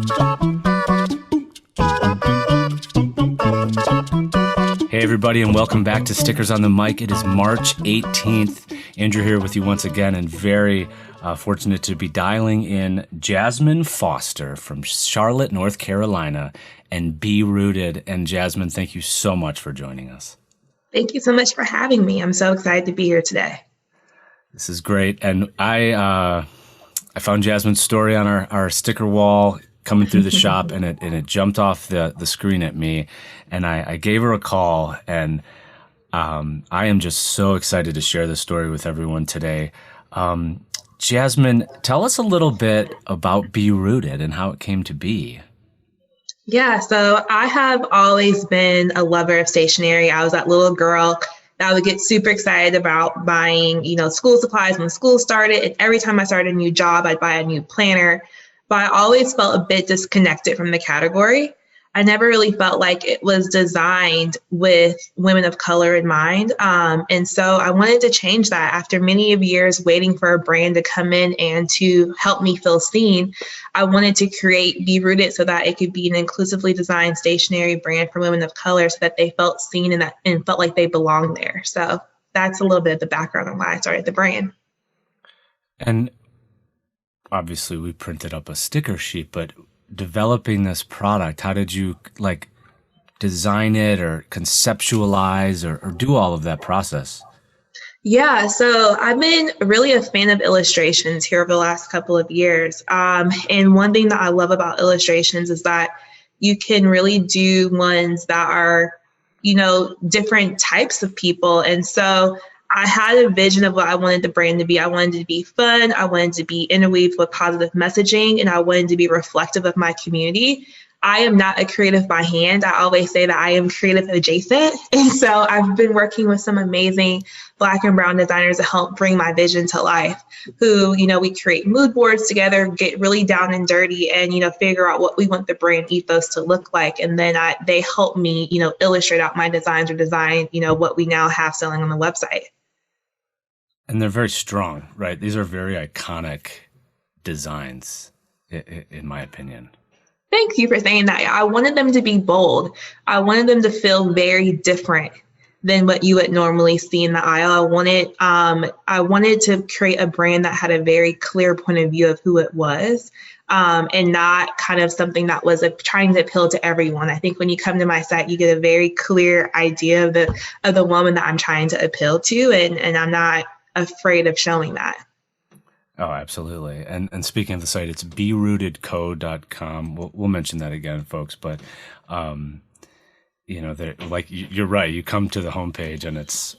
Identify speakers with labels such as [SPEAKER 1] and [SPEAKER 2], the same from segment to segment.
[SPEAKER 1] Hey everybody, and welcome back to Stickers on the Mic. It is March 18th. Andrew here with you once again, and very fortunate to be dialing in Jasmin Foster from Charlotte, North Carolina, and Be Rooted. And Jasmin, thank you so much for joining us.
[SPEAKER 2] Thank you so much for having me. I'm so excited to be here today.
[SPEAKER 1] This is great. And I found Jasmin's story on our sticker wall coming through the shop, and it jumped off the screen at me, and I gave her a call, and I am just so excited to share this story with everyone today. Jasmin, tell us a little bit about Be Rooted and how it came to be.
[SPEAKER 2] Yeah, so I have always been a lover of stationery. I was that little girl that would get super excited about buying, school supplies when school started. And every time I started a new job, I'd buy a new planner. But I always felt a bit disconnected from the category. I never really felt like it was designed with women of color in mind. And so I wanted to change that. After many of years waiting for a brand to come in and to help me feel seen, I wanted to create Be Rooted so that it could be an inclusively designed stationery brand for women of color so that they felt seen and felt like they belonged there. So that's a little bit of the background on why I started the brand.
[SPEAKER 1] And obviously we printed up a sticker sheet, but developing this product, how did you design it or conceptualize or do all of that process?
[SPEAKER 2] Yeah, so I've been really a fan of illustrations here over the last couple of years. And one thing that I love about illustrations is that you can really do ones that are, different types of people. And so I had a vision of what I wanted the brand to be. I wanted it to be fun. I wanted to be interweaved with positive messaging, and I wanted to be reflective of my community. I am not a creative by hand. I always say that I am creative adjacent. And so I've been working with some amazing Black and Brown designers to help bring my vision to life, who, we create mood boards together, get really down and dirty and, figure out what we want the brand ethos to look like. And then they help me, illustrate out my designs or design, what we now have selling on the website.
[SPEAKER 1] And they're very strong, right? These are very iconic designs, in my opinion.
[SPEAKER 2] Thank you for saying that. I wanted them to be bold. I wanted them to feel very different than what you would normally see in the aisle. I wanted to create a brand that had a very clear point of view of who it was, and not kind of something that was trying to appeal to everyone. I think when you come to my site, you get a very clear idea of the woman that I'm trying to appeal to, and I'm not afraid of showing that.
[SPEAKER 1] Oh, absolutely. And speaking of the site, it's berootedco.com. We'll mention that again, folks. But, you're right. You come to the homepage and it's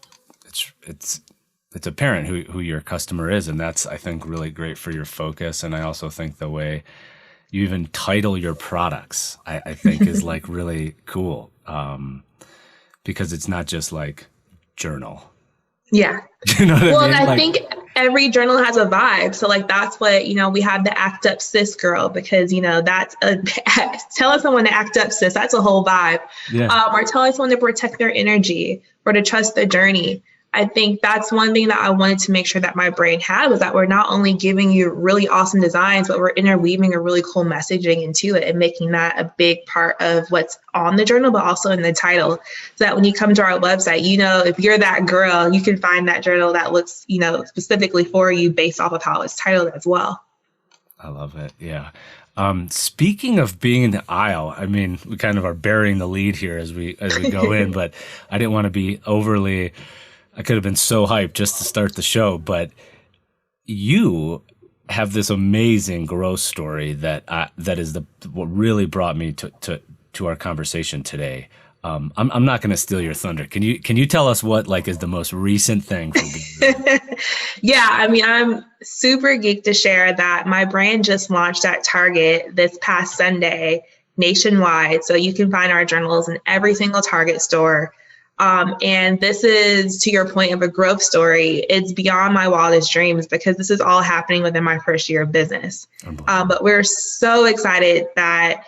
[SPEAKER 1] apparent who your customer is. And that's, I think, really great for your focus. And I also think the way you even title your products, I think is really cool. Because it's not just journal.
[SPEAKER 2] Yeah.
[SPEAKER 1] You know what I mean?
[SPEAKER 2] And I think every journal has a vibe. So that's what, we have the act up sis girl, because, that's telling someone to act up sis, that's a whole vibe.
[SPEAKER 1] Yeah.
[SPEAKER 2] Or telling someone to protect their energy or to trust the journey. I think that's one thing that I wanted to make sure that my brand had, was that we're not only giving you really awesome designs, but we're interweaving a really cool messaging into it and making that a big part of what's on the journal, but also in the title. So that when you come to our website, if you're that girl, you can find that journal that looks, specifically for you based off of how it's titled as well.
[SPEAKER 1] I love it. Yeah. Speaking of being in the aisle, I mean, we kind of are burying the lead here as we go in, but I didn't want to be overly... I could have been so hyped just to start the show, but you have this amazing growth story that is what really brought me to our conversation today. I'm not going to steal your thunder. Can you tell us what is the most recent thing from
[SPEAKER 2] Yeah, I mean, I'm super geeked to share that my brand just launched at Target this past Sunday nationwide. So you can find our journals in every single Target store. And this is, to your point of a growth story, it's beyond my wildest dreams because this is all happening within my first year of business. But we're so excited that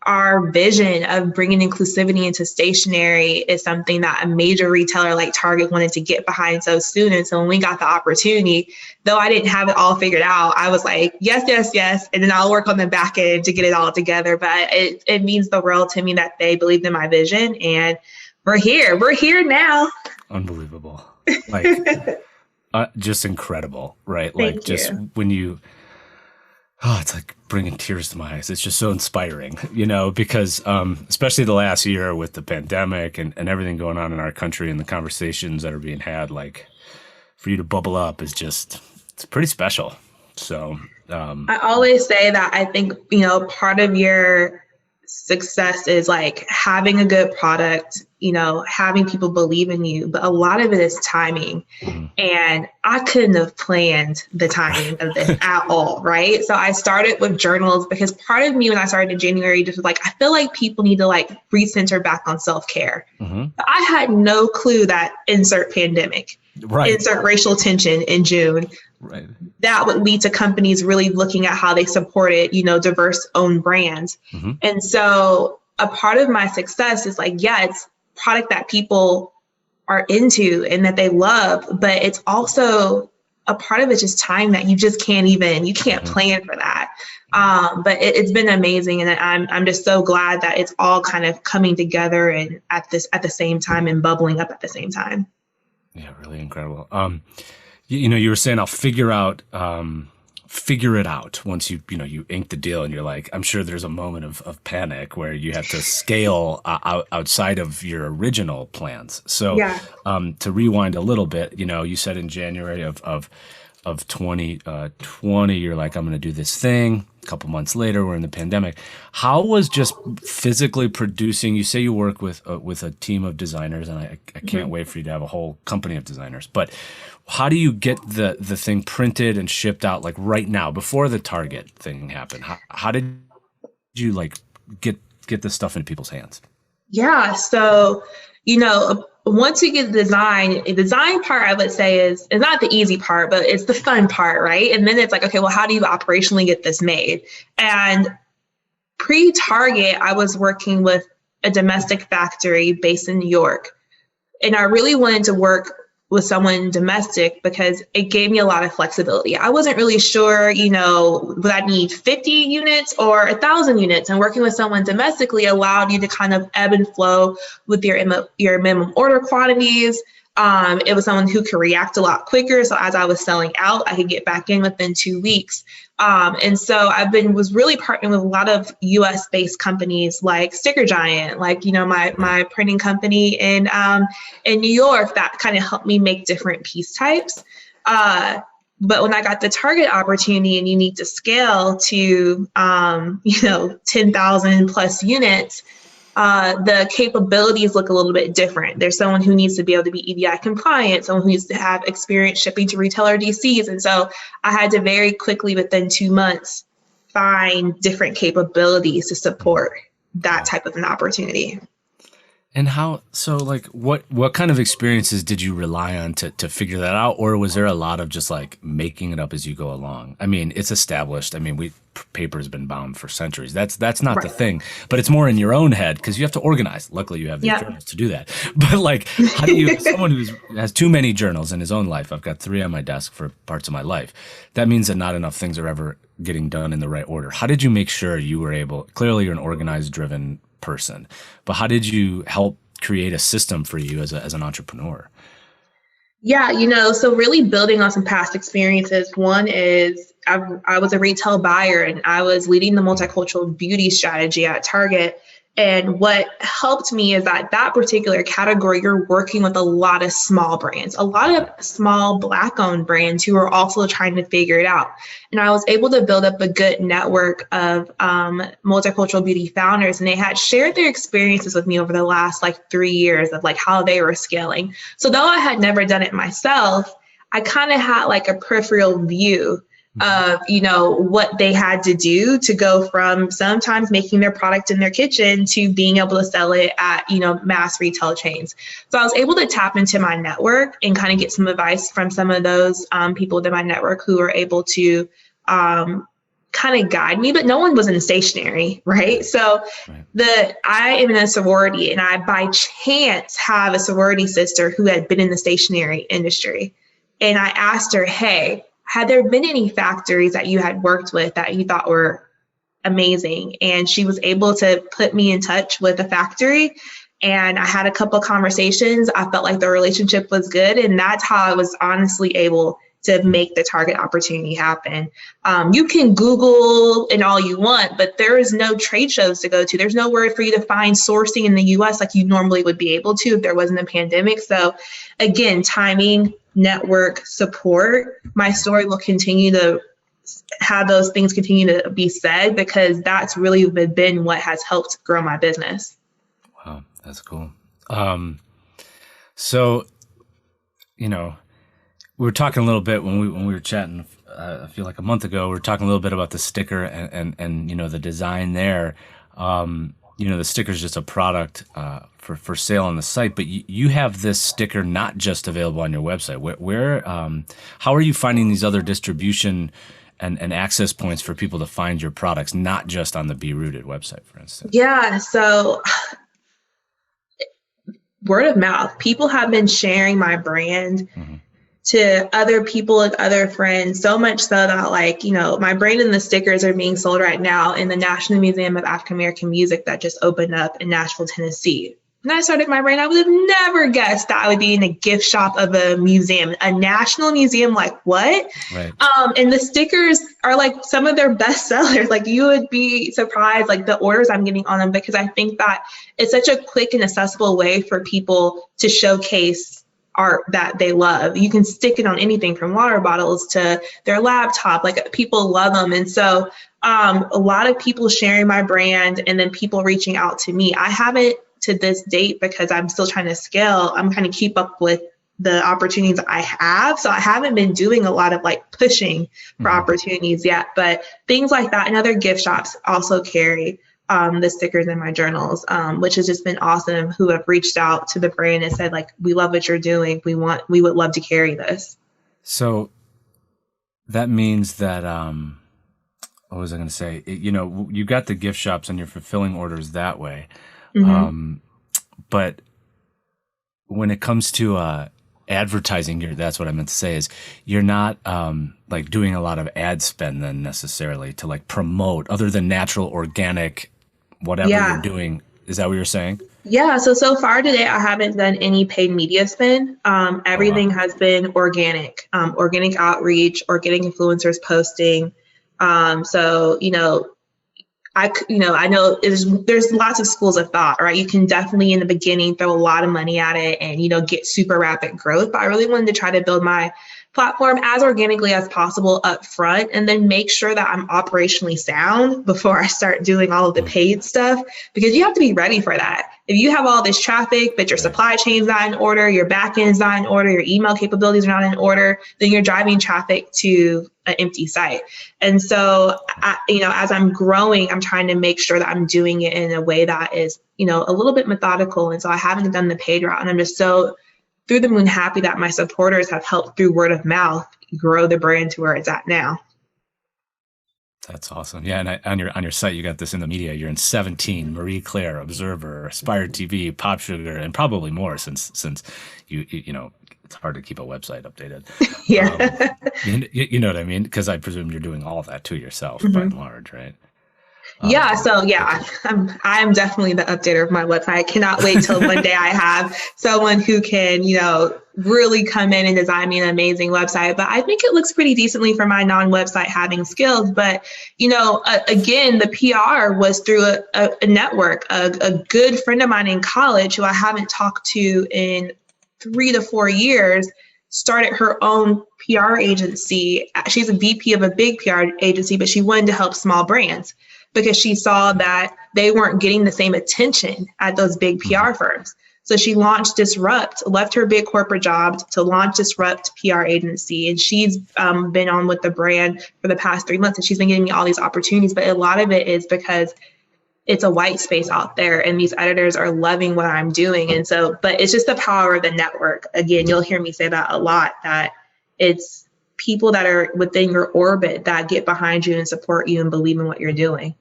[SPEAKER 2] our vision of bringing inclusivity into stationery is something that a major retailer like Target wanted to get behind so soon. And so when we got the opportunity, though I didn't have it all figured out, I was like, yes, yes, yes. And then I'll work on the back end to get it all together. But it means the world to me that they believed in my vision, and we're here. We're here now.
[SPEAKER 1] Unbelievable. Like, just incredible, right?
[SPEAKER 2] Thank
[SPEAKER 1] Like, just
[SPEAKER 2] you.
[SPEAKER 1] when you, it's like bringing tears to my eyes. It's just so inspiring, because especially the last year with the pandemic and everything going on in our country and the conversations that are being had, like, for you to bubble up is just, it's pretty special. So
[SPEAKER 2] I always say that I think, part of your success is like having a good product, having people believe in you, but a lot of it is timing. And I couldn't have planned the timing of this at all, right? So I started with journals because part of me when I started in January just was like, I feel like people need to like recenter back on self-care. But I had no clue that insert pandemic, insert racial tension in June, that would lead to companies really looking at how they supported, diverse owned brands. And so a part of my success is like, yeah, it's product that people are into and that they love, but it's also a part of it just time that you just you can't plan for that. But it's been amazing. And I'm just so glad that it's all kind of coming together and at the same time and bubbling up at the same time.
[SPEAKER 1] Yeah, really incredible. You were saying I'll figure it out once you ink the deal, and you're like, I'm sure there's a moment of panic where you have to scale outside of your original plans. So to rewind a little bit, you said in January of 2020, you're like, I'm going to do this thing. A couple months later, we're in the pandemic. How was just physically producing? You say you work with a team of designers, and I can't wait for you to have a whole company of designers. But how do you get the thing printed and shipped out like right now before the Target thing happened? How did you like get this stuff into people's hands?
[SPEAKER 2] Yeah. So, once you get the design part, I would say is not the easy part, but it's the fun part, right? And then it's like, okay, well, how do you operationally get this made? And pre-Target, I was working with a domestic factory based in New York. And I really wanted to work with someone domestic because it gave me a lot of flexibility. I wasn't really sure, would I need 50 units or 1,000 units? And working with someone domestically allowed you to kind of ebb and flow with your minimum order quantities. It was someone who could react a lot quicker. So as I was selling out, I could get back in within 2 weeks. And so was really partnering with a lot of US based companies like Sticker Giant, like, my printing company in New York that kind of helped me make different piece types. But when I got the Target opportunity and you need to scale to, 10,000 plus units, the capabilities look a little bit different. There's someone who needs to be able to be EDI compliant, someone who needs to have experience shipping to retailer DCs. And so I had to very quickly, within 2 months, find different capabilities to support that type of an opportunity.
[SPEAKER 1] And what kind of experiences did you rely on to figure that out? Or was there a lot of just like making it up as you go along? I mean, it's established. I mean, paper has been bound for centuries. That's not the thing, but it's more in your own head because you have to organize. Luckily you have the journals to do that. But like, how do you, someone who has too many journals in his own life, I've got 3 on my desk for parts of my life. That means that not enough things are ever getting done in the right order. How did you make sure you were able, clearly you're an organized, driven person, but how did you help create a system for you as an entrepreneur?
[SPEAKER 2] Yeah, so really building on some past experiences. One is I was a retail buyer and I was leading the multicultural beauty strategy at Target. And what helped me is that particular category, you're working with a lot of small brands, a lot of small Black-owned brands who are also trying to figure it out. And I was able to build up a good network of multicultural beauty founders, and they had shared their experiences with me over the last 3 years of how they were scaling. So though I had never done it myself, I kind of had a peripheral view of, what they had to do to go from sometimes making their product in their kitchen to being able to sell it at, mass retail chains. So I was able to tap into my network and kind of get some advice from some of those people within my network who were able to kind of guide me, but no one was in stationery, right? So I am in a sorority, and I by chance have a sorority sister who had been in the stationery industry. And I asked her, hey, had there been any factories that you had worked with that you thought were amazing? And she was able to put me in touch with a factory. And I had a couple of conversations. I felt like the relationship was good. And that's how I was honestly able to make the target opportunity happen. You can Google and all you want, but there is no trade shows to go to. There's nowhere for you to find sourcing in the US like you normally would be able to if there wasn't a pandemic. So again, timing, network, support, my story will continue to have those things continue to be said, because that's really been what has helped grow my business.
[SPEAKER 1] Wow, that's cool. So, we were talking a little bit when we were chatting, I feel like a month ago, we were talking a little bit about the sticker and the design there. The sticker is just a product for sale on the site, but you have this sticker not just available on your website. Where how are you finding these other distribution and access points for people to find your products, not just on the Be Rooted website, for instance?
[SPEAKER 2] Yeah, so word of mouth. People have been sharing my brand to other people and other friends, so much so that my brand and the stickers are being sold right now in the National Museum of African American Music that just opened up in Nashville, Tennessee. When I started my brand, I would have never guessed that I would be in a gift shop of a museum, a national museum. Like, what?
[SPEAKER 1] Right.
[SPEAKER 2] And the stickers are like some of their best sellers. Like, you would be surprised, like the orders I'm getting on them, because I think that it's such a quick and accessible way for people to showcase art that they love. You can stick it on anything from water bottles to their laptop. Like, people love them. And so a lot of people sharing my brand and then people reaching out to me. I haven't to this date, because I'm still trying to scale. I'm trying to keep up with the opportunities I have. So I haven't been doing a lot of pushing for opportunities yet, but things like that. And other gift shops also carry the stickers in my journals, which has just been awesome, who have reached out to the brand and said, we love what you're doing. We would love to carry this.
[SPEAKER 1] So that means that, what was I going to say? You got the gift shops and you're fulfilling orders that way. But when it comes to advertising, that's what I meant to say, is you're not doing a lot of ad spend then necessarily to promote, other than natural, organic, whatever you're doing. Is that what you're saying?
[SPEAKER 2] Yeah. So far today, I haven't done any paid media spend. Everything has been organic, organic outreach, organic influencers posting. I know there's lots of schools of thought, right? You can definitely in the beginning throw a lot of money at it and, get super rapid growth. But I really wanted to try to build my platform as organically as possible up front, and then make sure that I'm operationally sound before I start doing all of the paid stuff, because you have to be ready for that. If you have all this traffic, but your supply chain's not in order, your back end's not in order, your email capabilities are not in order, then you're driving traffic to an empty site. And so, as I'm growing, I'm trying to make sure that I'm doing it in a way that is, a little bit methodical. And so I haven't done the paid route, and I'm just so through the moon happy that my supporters have helped through word of mouth grow the brand to where it's at now.
[SPEAKER 1] That's awesome. Yeah, and on your site, you got this in the media. You're in 17, Marie Claire, Observer, Aspire TV, Pop Sugar, and probably more since you it's hard to keep a website updated.
[SPEAKER 2] Yeah.
[SPEAKER 1] You know what I mean? Because I presume you're doing all of that to yourself by and large, right?
[SPEAKER 2] Yeah. So I'm definitely the updater of my website. I cannot wait till one day I have someone who can, really come in and design me an amazing website. But I think it looks pretty decently for my non-website having skills. But, again, the PR was through a network, a good friend of mine in college who I haven't talked to in 3 to 4 years, started her own PR agency. She's a VP of a big PR agency, but she wanted to help small brands, because she saw that they weren't getting the same attention at those big PR firms. So she launched Disrupt, left her big corporate job to launch Disrupt PR agency. And she's been on with the brand for the past 3 months, and she's been giving me all these opportunities. But a lot of it is because it's a white space out there and these editors are loving what I'm doing. And so, but it's just the power of the network. Again, you'll hear me say that a lot, that it's people that are within your orbit that get behind you and support you and believe in what you're doing.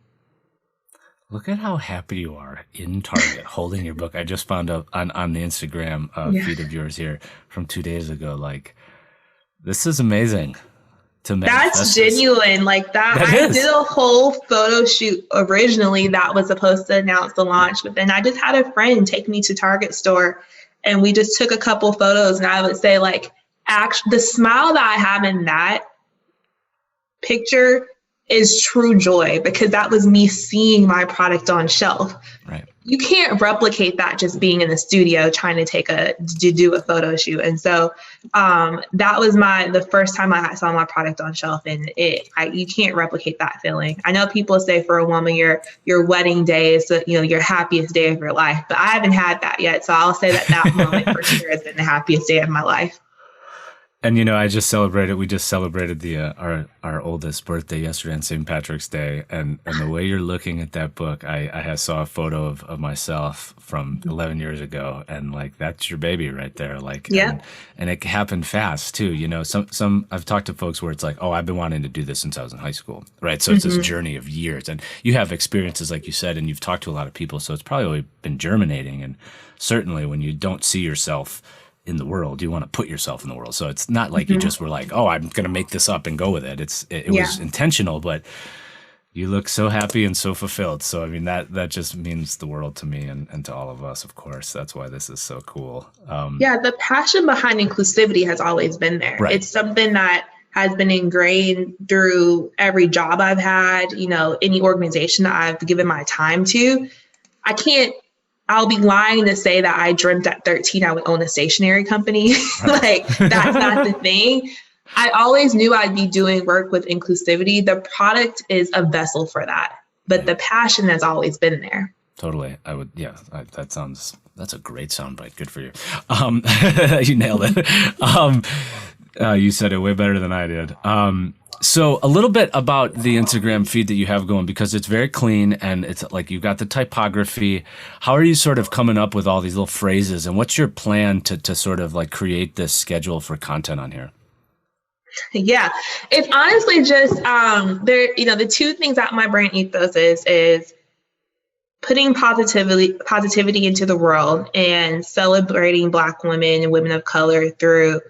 [SPEAKER 1] Look at how happy you are in Target holding your book. I just found out on the Instagram feed of yours here from 2 days ago. Like, this is amazing to manifest.
[SPEAKER 2] That's genuine. Like that. I did a whole photo shoot originally that was supposed to announce the launch, but then I just had a friend take me to Target store and we just took a couple photos, and I would say like, the smile that I have in that picture is true joy, because that was me seeing my product on shelf.
[SPEAKER 1] Right.
[SPEAKER 2] You can't replicate that just being in the studio trying to do a photo shoot. And so that was the first time I saw my product on shelf, and you can't replicate that feeling. I know people say for a woman, your wedding day is your happiest day of your life, but I haven't had that yet. So I'll say that moment for sure has been the happiest day of my life.
[SPEAKER 1] And we just celebrated our oldest birthday yesterday on St. Patrick's Day, and the way you're looking at that book, I saw a photo of myself from 11 years ago, and like, that's your baby right there. Like,
[SPEAKER 2] yeah.
[SPEAKER 1] And it happened fast too. Some I've talked to folks where it's like, oh, I've been wanting to do this since I was in high school, right? So it's this journey of years, and you have experiences like you said, and you've talked to a lot of people, so it's probably been germinating. And certainly when you don't see yourself in the world, you want to put yourself in the world. So it's not like you just were like, oh, I'm going to make this up and go with it. It was intentional, but you look so happy and so fulfilled. So, I mean, that just means the world to me and to all of us, of course. That's why this is so cool.
[SPEAKER 2] The passion behind inclusivity has always been there. Right. It's something that has been ingrained through every job I've had, any organization that I've given my time to. I'll be lying to say that I dreamt at 13 I would own a stationery company. Like, that's not the thing. I always knew I'd be doing work with inclusivity. The product is a vessel for that, but the passion has always been there.
[SPEAKER 1] Totally. That's a great soundbite. Good for you. You nailed it. You said it way better than I did. So a little bit about the Instagram feed that you have going, because it's very clean and it's like you've got the typography. How are you sort of coming up with all these little phrases, and what's your plan to sort of like create this schedule for content on here?
[SPEAKER 2] Yeah, it's honestly just the two things that my brand ethos is putting positivity into the world and celebrating Black women and women of color through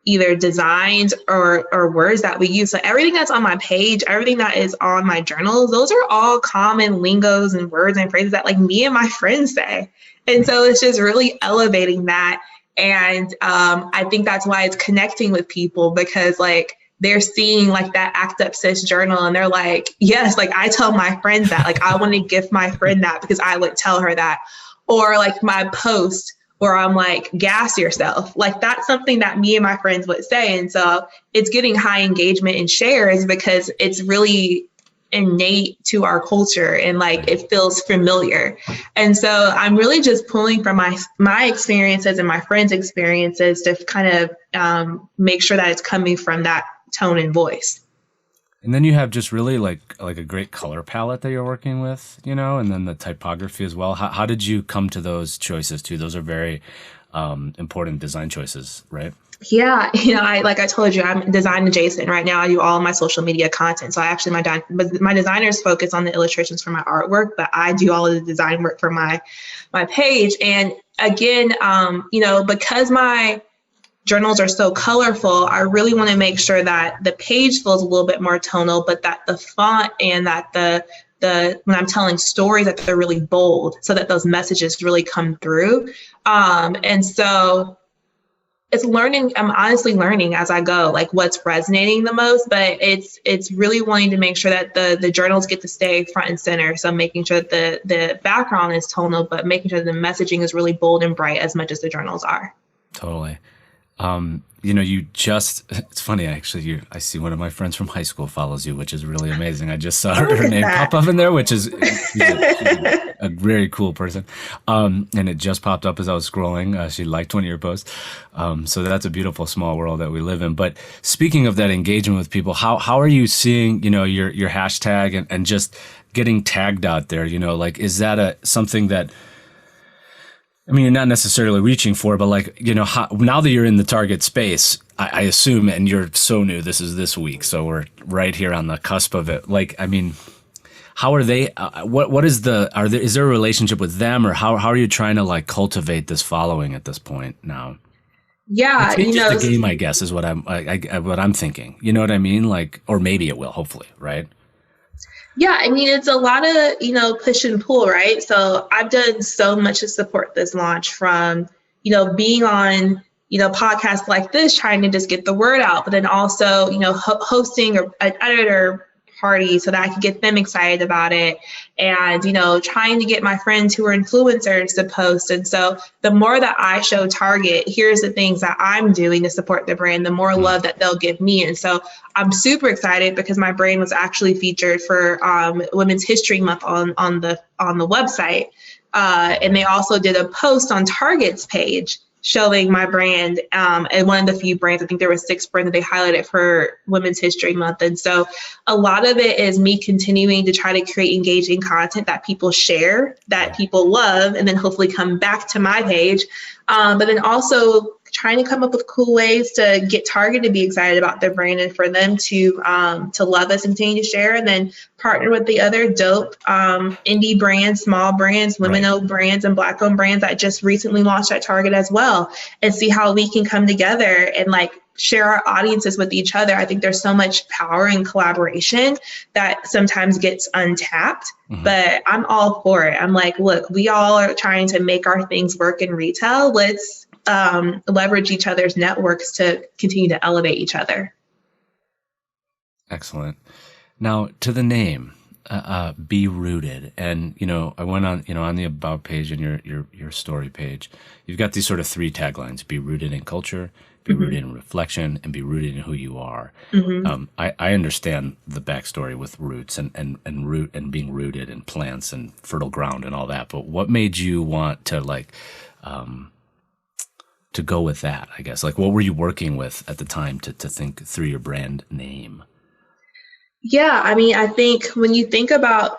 [SPEAKER 2] either designs or words that we use. So everything that's on my page, everything that is on my journals, those are all common lingos and words and phrases that like me and my friends say. And so it's just really elevating that. And I think that's why it's connecting with people, because like they're seeing like that Act Up Sis journal and they're like, yes, like I tell my friends that, like I want to gift my friend that because I would tell her that. Or like my post where I'm like, gas yourself. Like that's something that me and my friends would say. And so it's getting high engagement and shares because it's really innate to our culture and like it feels familiar. And so I'm really just pulling from my experiences and my friends' experiences to kind of make sure that it's coming from that tone and voice.
[SPEAKER 1] And then you have just really like a great color palette that you're working with, and then the typography as well. How did you come to those choices too? Those are very important design choices, right?
[SPEAKER 2] Yeah. I told you, I'm design adjacent right now. I do all of my social media content. So I actually, my designers focus on the illustrations for my artwork, but I do all of the design work for my page. And again, because my journals are so colorful, I really want to make sure that the page feels a little bit more tonal, but that the font and that the when I'm telling stories, that they're really bold so that those messages really come through. And so it's learning. I'm honestly learning as I go, like what's resonating the most, but it's really wanting to make sure that the journals get to stay front and center. So making sure that the background is tonal, but making sure the messaging is really bold and bright as much as the journals are.
[SPEAKER 1] Totally. It's funny, actually, I see one of my friends from high school follows you, which is really amazing. I just saw her name pop up in there, which is she's a very cool person. And it just popped up as I was scrolling. She liked one of your posts. So that's a beautiful small world that we live in. But speaking of that engagement with people, how are you seeing, your hashtag and just getting tagged out there? Like, is that something that I mean, you're not necessarily reaching for, but like, now that you're in the target space, I assume, and you're so new, this is this week. So we're right here on the cusp of it. Like, I mean, how are they, what is is there a relationship with them, or how are you trying to like cultivate this following at this point now?
[SPEAKER 2] Yeah,
[SPEAKER 1] It changes the game, I guess, is what what I'm thinking. You know what I mean? Like, or maybe it will, hopefully, right?
[SPEAKER 2] Yeah, I mean, it's a lot of, push and pull, right? So I've done so much to support this launch from, being on, podcasts like this, trying to just get the word out, but then also, hosting an editor party so that I could get them excited about it, and, trying to get my friends who are influencers to post. And so the more that I show Target, here's the things that I'm doing to support the brand, the more love that they'll give me. And so I'm super excited because my brand was actually featured for Women's History Month on the website, and they also did a post on Target's page showing my brand, and one of the few brands, I think there were 6 brands that they highlighted for Women's History Month. And so a lot of it is me continuing to try to create engaging content that people share, that people love, and then hopefully come back to my page. But then also trying to come up with cool ways to get Target to be excited about their brand and for them to love us and continue to share, and then partner with the other dope indie brands, small brands, women-owned brands, and Black-owned brands that just recently launched at Target as well, and see how we can come together and like share our audiences with each other. I think there's so much power in collaboration that sometimes gets untapped, but I'm all for it. I'm like, look, we all are trying to make our things work in retail. Let's leverage each other's networks to continue to elevate each other.
[SPEAKER 1] Excellent. Now to the name, Be Rooted. And, I went on, on the About page and your story page, you've got these sort of 3 taglines: be rooted in culture, be rooted in reflection, and be rooted in who you are. I understand the backstory with roots and root and being rooted in plants and fertile ground and all that. But what made you want to to go with that, I guess? Like, what were you working with at the time to think through your brand name?
[SPEAKER 2] Yeah, I mean, I think when you think about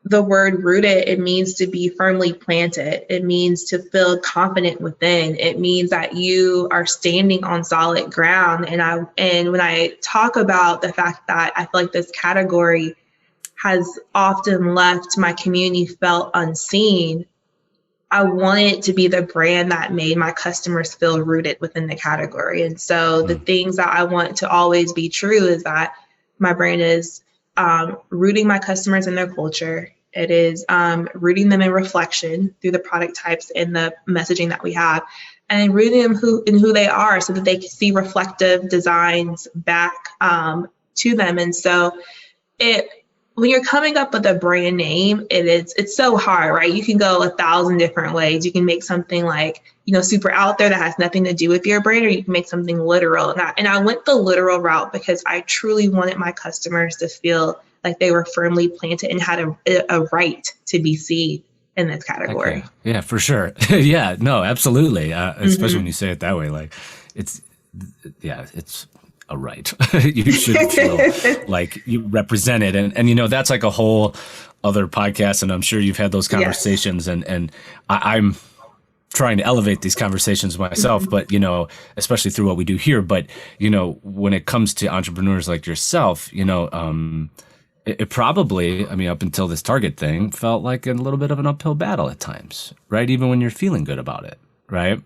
[SPEAKER 2] the word rooted, it means to be firmly planted. It means to feel confident within. It means that you are standing on solid ground. And when I talk about the fact that I feel like this category has often left my community felt unseen, I wanted to be the brand that made my customers feel rooted within the category. And so the things that I want to always be true is that my brand is rooting my customers in their culture. It is rooting them in reflection through the product types and the messaging that we have, and rooting them in who they are so that they can see reflective designs back to them. And so when you're coming up with a brand name, it's so hard, right? You can go 1,000 different ways. You can make something like, super out there that has nothing to do with your brand, or you can make something literal. And I went the literal route because I truly wanted my customers to feel like they were firmly planted and had a right to be seen in this category.
[SPEAKER 1] Okay. Yeah, for sure. Yeah, no, absolutely. Especially when you say it that way, like it's a right. You should feel like you represent it. And that's like a whole other podcast. And I'm sure you've had those conversations, and I'm trying to elevate these conversations myself, but, especially through what we do here. But, when it comes to entrepreneurs like yourself, it probably, up until this Target thing, felt like a little bit of an uphill battle at times, right? Even when you're feeling good about it, right?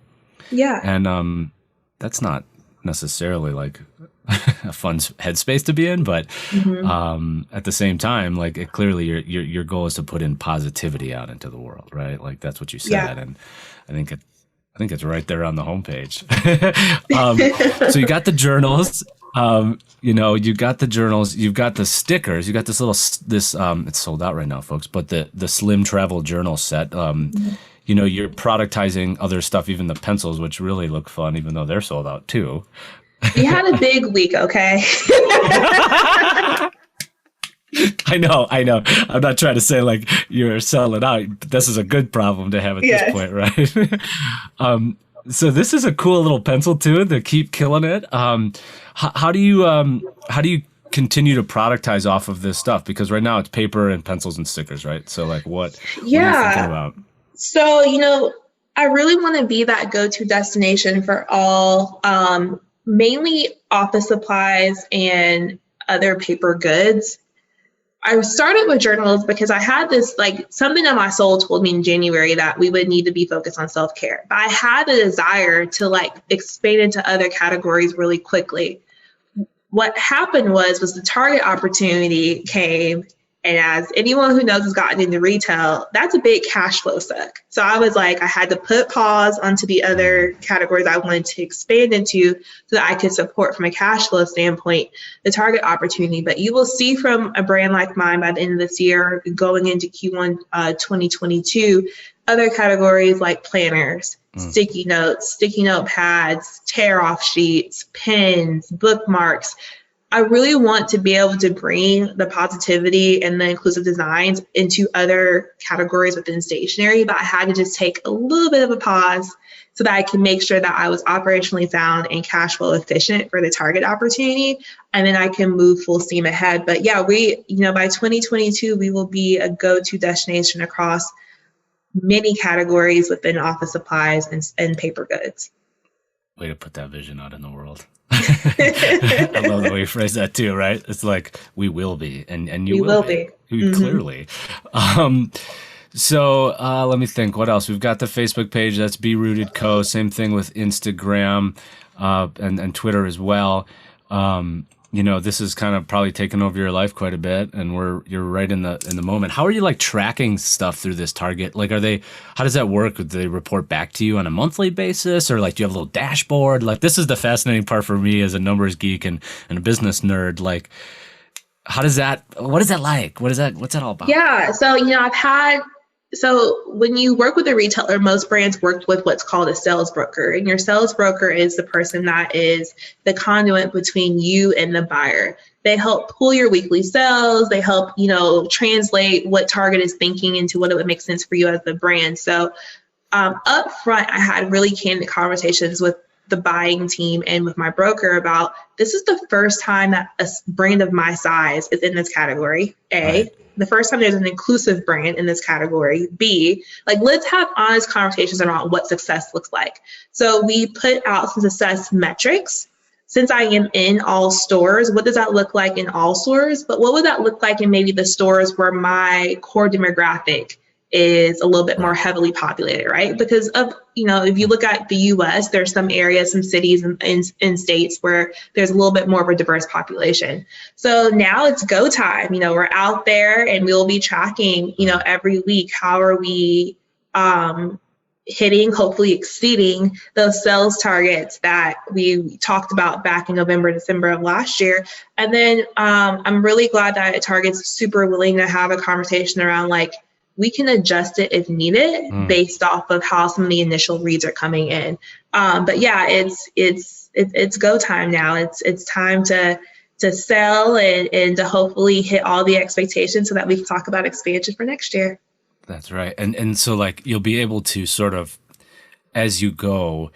[SPEAKER 2] Yeah.
[SPEAKER 1] And that's not necessarily like a fun headspace to be in, but at the same time, like clearly your goal is to put in positivity out into the world, right? Like that's what you said, and I think it's right there on the homepage. So you got the journals. You got the journals, you've got the stickers, you got this it's sold out right now, folks, but the slim travel journal set, you're productizing other stuff, even the pencils, which really look fun, even though they're sold out too.
[SPEAKER 2] We had a big week, okay?
[SPEAKER 1] I know. I'm not trying to say like you're selling out. This is a good problem to have at this point, right? So this is a cool little pencil too to keep killing it. How do you continue to productize off of this stuff? Because right now it's paper and pencils and stickers, right? So like what are you thinking about?
[SPEAKER 2] So, I really want to be that go-to destination for all, mainly office supplies and other paper goods. I started with journals because I had this, like, something that my soul told me in January that we would need to be focused on self-care. But I had the desire to like expand into other categories really quickly. What happened was the Target opportunity came, and as anyone who knows has gotten into retail, that's a big cash flow suck. So I was like, I had to put pause onto the other categories I wanted to expand into so that I could support from a cash flow standpoint the Target opportunity. But you will see from a brand like mine by the end of this year, going into Q1 2022, other categories like planners, sticky notes, sticky note pads, tear off sheets, pens, bookmarks. I really want to be able to bring the positivity and the inclusive designs into other categories within stationery, but I had to just take a little bit of a pause so that I can make sure that I was operationally sound and cash flow efficient for the Target opportunity, and then I can move full steam ahead. But yeah, by 2022, we will be a go-to destination across many categories within office supplies and paper goods.
[SPEAKER 1] Way to put that vision out in the world. I love the way you phrase that too, right? It's like, we will be, and you will be. Clearly. So let me think. What else? We've got the Facebook page. That's Be Rooted Co. Same thing with Instagram and Twitter as well. This is kind of probably taken over your life quite a bit, and you're right in the moment. How are you like tracking stuff through this Target? Like, how does that work? Do they report back to you on a monthly basis, or like, do you have a little dashboard? Like, this is the fascinating part for me as a numbers geek and a business nerd. Like, what is that like? What's that all about?
[SPEAKER 2] Yeah. So when you work with a retailer, most brands work with what's called a sales broker. And your sales broker is the person that is the conduit between you and the buyer. They help pull your weekly sales. They help, translate what Target is thinking into what it would make sense for you as the brand. So up front, I had really candid conversations with the buying team and with my broker about, this is the first time that a brand of my size is in this category, A. Right. The first time there's an inclusive brand in this category, B. Like, let's have honest conversations around what success looks like. So we put out some success metrics. Since I am in all stores, what does that look like in all stores? But what would that look like in maybe the stores where my core demographic is a little bit more heavily populated, right? Because of, if you look at the US, there's some areas, some cities and states where there's a little bit more of a diverse population. So now it's go time. We're out there and we'll be tracking, every week, how are we hitting, hopefully exceeding those sales targets that we talked about back in November, December of last year. And then I'm really glad that Target's super willing to have a conversation around, like, we can adjust it if needed based off of how some of the initial reads are coming in. But yeah, it's go time now. It's time to sell and to hopefully hit all the expectations so that we can talk about expansion for next year.
[SPEAKER 1] That's right. And so, like, you'll be able to sort of, as you go,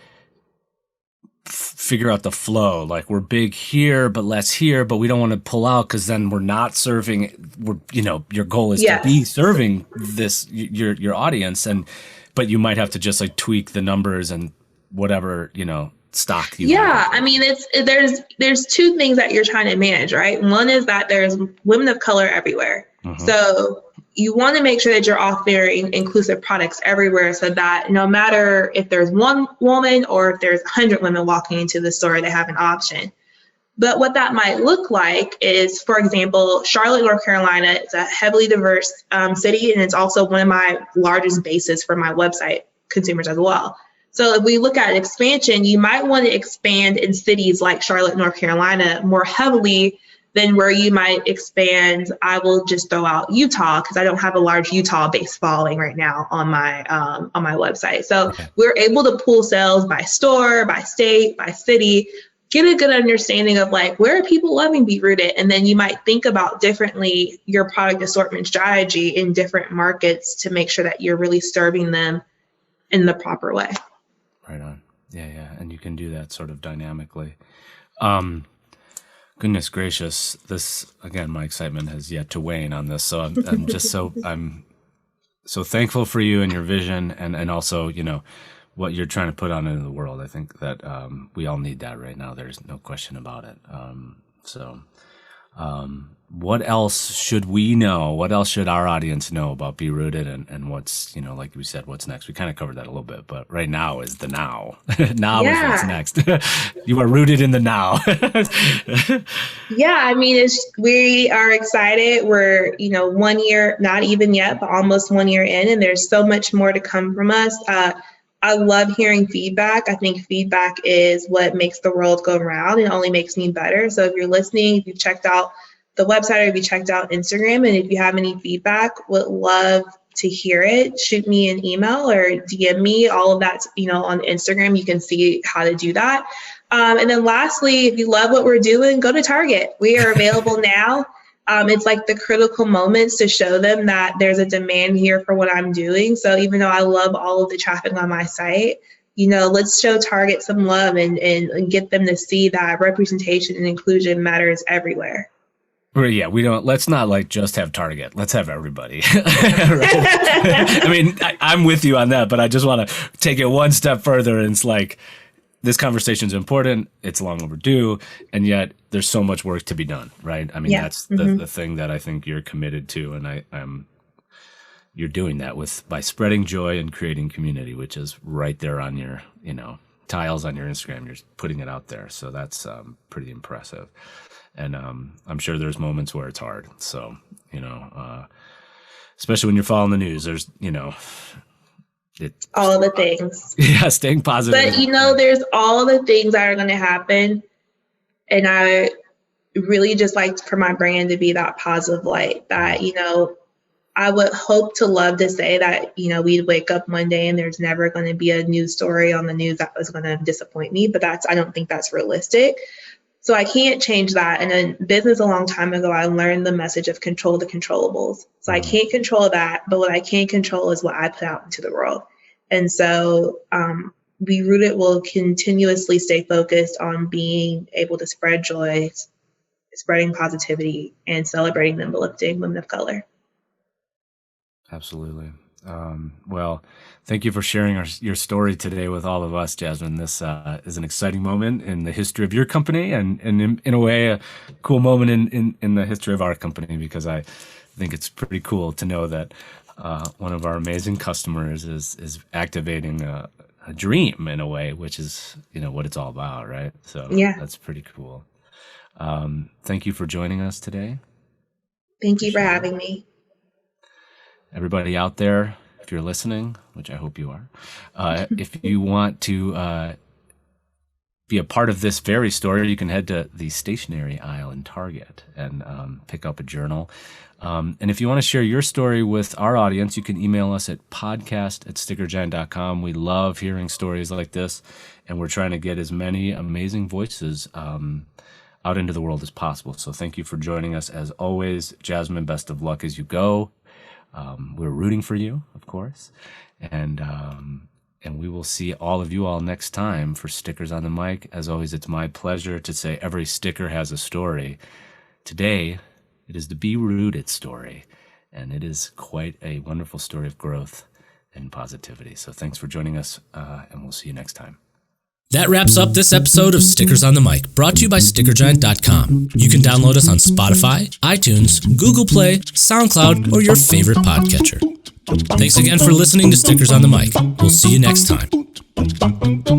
[SPEAKER 1] figure out the flow. Like, we're big here, but less here, but we don't want to pull out because then we're not serving. Your goal is to be serving this, your audience, but you might have to just like tweak the numbers and whatever, stock you have.
[SPEAKER 2] I mean, there's two things that you're trying to manage, right? One is that there's women of color everywhere. So you want to make sure that you're offering inclusive products everywhere so that no matter if there's one woman or if there's 100 women walking into the store, they have an option. But what that might look like is, for example, Charlotte, North Carolina is a heavily diverse city, and it's also one of my largest bases for my website consumers as well. So if we look at expansion, you might want to expand in cities like Charlotte, North Carolina more heavily than where you might expand. I will just throw out Utah because I don't have a large Utah-based following right now on my website. So we're able to pull sales by store, by state, by city, get a good understanding of like, where are people loving Be Rooted? And then you might think about differently your product assortment strategy in different markets to make sure that you're really serving them in the proper way.
[SPEAKER 1] Right on. Yeah. And you can do that sort of dynamically. Goodness gracious. This, again, my excitement has yet to wane on this. So I'm just I'm so thankful for you and your vision. And also, what you're trying to put out into the world. I think that we all need that right now. There's no question about it. What else should we know? What else should our audience know about Be Rooted and what's, like we said, what's next? We kind of covered that a little bit, but right now is the now. Now is what's next. You are rooted in the now.
[SPEAKER 2] Yeah, I mean, we are excited. We're, 1 year, not even yet, but almost 1 year in, and there's so much more to come from us. I love hearing feedback. I think feedback is what makes the world go round and only makes me better. So if you're listening, if you checked out the website or if you checked out Instagram, and if you have any feedback, would love to hear it. Shoot me an email or DM me. All of that's, on Instagram. You can see how to do that. And then lastly, if you love what we're doing, go to Target. We are available now. It's like the critical moments to show them that there's a demand here for what I'm doing. So even though I love all of the traffic on my site, let's show Target some love and get them to see that representation and inclusion matters everywhere.
[SPEAKER 1] Well, yeah, let's not just have Target. Let's have everybody. I mean, I'm with you on that, but I just want to take it one step further. And it's like, this conversation is important. It's long overdue. And yet there's so much work to be done, right? I mean, that's the thing that I think you're committed to. And you're doing that by spreading joy and creating community, which is right there on your, tiles on your Instagram. You're putting it out there. So that's pretty impressive. And I'm sure there's moments where it's hard. So, especially when you're following the news, there's,
[SPEAKER 2] all the things.
[SPEAKER 1] Yeah, staying positive.
[SPEAKER 2] But, there's all the things that are going to happen. And I really just like for my brand to be that positive light that, I would hope to love to say that, we'd wake up one day and there's never going to be a news story on the news that was going to disappoint me. But I don't think that's realistic. So I can't change that. And in business a long time ago, I learned the message of control the controllables. So I can't control that, but what I can control is what I put out into the world. And so Be Rooted will continuously stay focused on being able to spread joy, spreading positivity, and celebrating and uplifting women of color.
[SPEAKER 1] Absolutely. Well, thank you for sharing your story today with all of us, Jasmin. This is an exciting moment in the history of your company and in a way, a cool moment in the history of our company, because I think it's pretty cool to know that one of our amazing customers is activating a dream in a way, which is, what it's all about, right? So yeah, that's pretty cool. Thank you for joining us today.
[SPEAKER 2] Thank you for having me.
[SPEAKER 1] Everybody out there, if you're listening, which I hope you are, if you want to be a part of this very story, you can head to the stationery aisle in Target and pick up a journal. And if you want to share your story with our audience, you can email us at podcast@stickergiant.com. We love hearing stories like this, and we're trying to get as many amazing voices out into the world as possible. So thank you for joining us. As always, Jasmin, best of luck as you go. We're rooting for you, of course, and we will see all of you all next time for Stickers on the Mic. As always, it's my pleasure to say every sticker has a story. Today, it is the Be Rooted story, and it is quite a wonderful story of growth and positivity. So thanks for joining us, and we'll see you next time.
[SPEAKER 3] That wraps up this episode of Stickers on the Mic, brought to you by StickerGiant.com. You can download us on Spotify, iTunes, Google Play, SoundCloud, or your favorite podcatcher. Thanks again for listening to Stickers on the Mic. We'll see you next time.